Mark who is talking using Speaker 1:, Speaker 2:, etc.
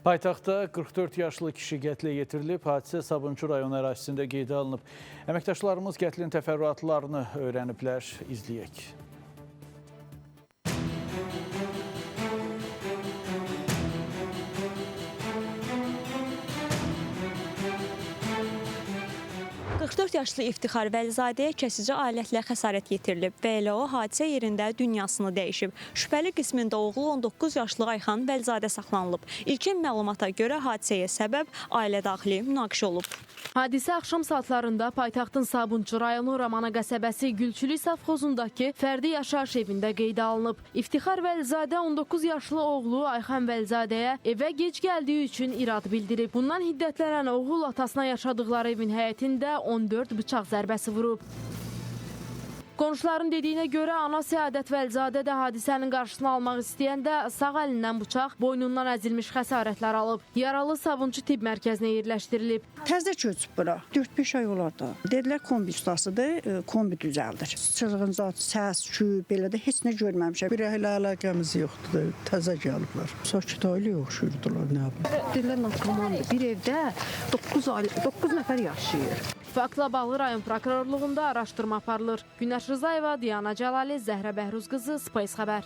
Speaker 1: Paytaxtda 44 yaşlı kişi qətlə yetirilib, hadisə Sabunçu rayonu ərazisində qeydə alınıb. Əməkdaşlarımız qətlin təfərrüatlarını öyrəniblər, izləyək.
Speaker 2: yaşlı İftixar Vəlizadəyə kəsici alətlə xəsarət yetirilib və elə o hadisə yerində dünyasını dəyişib. Şübhəli qismində oğlu 19 yaşlı Ayxan Vəlizadə saxlanılıb. İlkin məlumata görə hadisəyə səbəb ailə daxili münaqişə olub.
Speaker 3: Hadisə axşam saatlarında paytaxtın Sabunçu rayonu Ramana qəsəbəsi Gülçülük safxozundakı fərdi yaşayış evində qeydə alınıb. İftixar Vəlizadə 19 yaşlı oğlu Ayxan Vəlizadəyə evə gec gəldiyi üçün irad bildirib. Bundan hiddətlənən oğul atasına yaşadıqları evin həyətində 14 bıçaq zərbəsi vurub. Qonşuların dediyinə görə ana Səadət Vəlizadə də hadisənin qarşısını almaq istəyəndə sağ əlindən bıçaq, boynundan əzilmiş xəsarətlər alıb. Yaralı Sabunçu tibb mərkəzinə yerləşdirilib.
Speaker 4: Təzə köçüb bura. 4-5 ay olardı. Dedilər kombi ustasıdır, kombi düzəldir. Çılğın zat, səs, küy, belə də heç nə görməmişəm.
Speaker 5: Bir elə əlaqəmiz yoxdur, təzə gəliblər. Sakit ailə yoxşuyurdular, nə yapın.
Speaker 4: Dedilər narkomandır. Bir evdə 9 nəfər yaşayır.
Speaker 3: Faktla bağlı rayon prokurorluğunda araşdırma aparılır. Günəş Rızayeva, Diana Cəlali, Zəhrə Bəhruz qızı, Space xəbər.